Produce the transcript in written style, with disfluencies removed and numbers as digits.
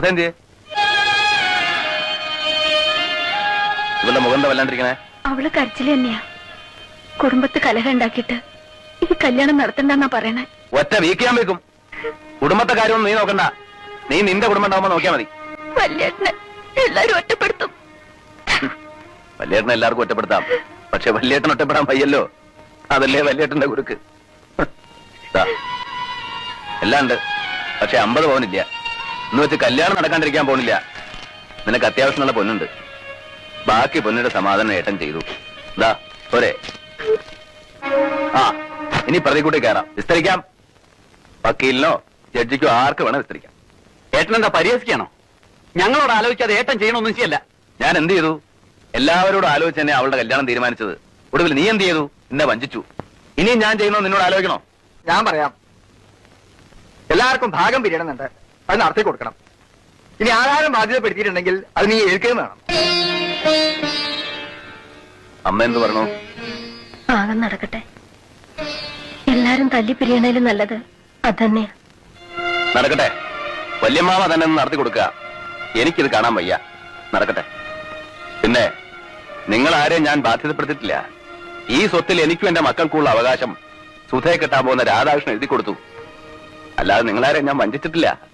സുധേന്തിയെ ഇവളുടെ മുഖം എന്താ വല്ലാണ്ടിരിക്കണേ? അവള് കരച്ചില് തന്നെയാ. കുടുംബത്ത് കലഹം ഉണ്ടാക്കിയിട്ട് ഈ കല്യാണം നടത്തണ്ടെന്നാ പറയണേ. ഒറ്റ വീക്കിയാൻ വെക്കും. കുടുംബത്തെ കാര്യമൊന്നും നീ നോക്കണ്ട. നീ നിന്റെ കുടുംബം ഉണ്ടാവുമ്പോ നോക്കിയാ മതി. വല്യേട്ടനെ എല്ലാരും ഒറ്റപ്പെടുത്തും. വല്യേട്ടനെ എല്ലാവർക്കും ഒറ്റപ്പെടുത്താം. പക്ഷെ വല്യേട്ടൻ ഒറ്റപ്പെടാൻ വയ്യല്ലോ. അതല്ലേ വല്യേട്ടന്റെ കുരുക്ക്. എല്ലാം ഉണ്ട്. പക്ഷെ 50 പവനില്ല. എന്ന് വെച്ച് കല്യാണം നടക്കാണ്ടിരിക്കാൻ പോണില്ല. നിനക്ക് അത്യാവശ്യമുള്ള പൊന്നുണ്ട്. ബാക്കി പൊന്നിന്റെ സമാധാനം ഏട്ടൻ ചെയ്തു. ഇതാ പോരെ. ആ ഇനി പ്രതിക്കൂട്ടി കയറാം. വിസ്തരിക്കാം. വക്കീലിനോ ജഡ്ജിക്കോ ആർക്ക് വേണം വിസ്തരിക്കാം. ഏട്ടൻ എന്താ പരിഹസിക്കാണോ? ഞങ്ങളോട് ആലോചിക്കാതെ ഏട്ടൻ ചെയ്യണമെന്നും ചെയ്യല്ല. ഞാൻ എന്ത് ചെയ്തു? എല്ലാവരോടും ആലോചിച്ച് തന്നെ അവളുടെ കല്യാണം തീരുമാനിച്ചത്. ഒടുവിൽ നീ എന്ത് ചെയ്തു? എന്നെ വഞ്ചിച്ചു. ഇനിയും ഞാൻ ചെയ്യുന്നോ നിന്നോട് ആലോചിക്കണോ? ഞാൻ പറയാം. എല്ലാവർക്കും ഭാഗം പിരിയണമെന്നുണ്ട്. അത് നടത്തി കൊടുക്കണം. ഇനി ആഹാരം ബാധ്യതപ്പെടുത്തിയിട്ടുണ്ടെങ്കിൽ അത് നീ ഏൽക്കുകയും വേണം. അമ്മ എന്ത് പറഞ്ഞു? ആകെ നടക്കട്ടെ. എല്ലാരും തല്ലി പിരിയണേലും നല്ലത് അതന്നെയാ. നടക്കട്ടെ. വല്യമ്മാവ തന്നെ ഒന്ന് നടത്തി കൊടുക്കുക. എനിക്കിത് കാണാൻ വയ്യ. നടക്കട്ടെ. പിന്നെ നിങ്ങൾ ആരെയും ഞാൻ ബാധ്യതപ്പെടുത്തിയിട്ടില്ല. ഈ സ്വത്തിൽ എനിക്കും എന്റെ മക്കൾക്കുള്ള അവകാശം സുധയെ കെട്ടാൻ പോകുന്ന രാധാകൃഷ്ണൻ എഴുതി കൊടുത്തു. അല്ലാതെ നിങ്ങളാരെയും ഞാൻ വഞ്ചിച്ചിട്ടില്ല.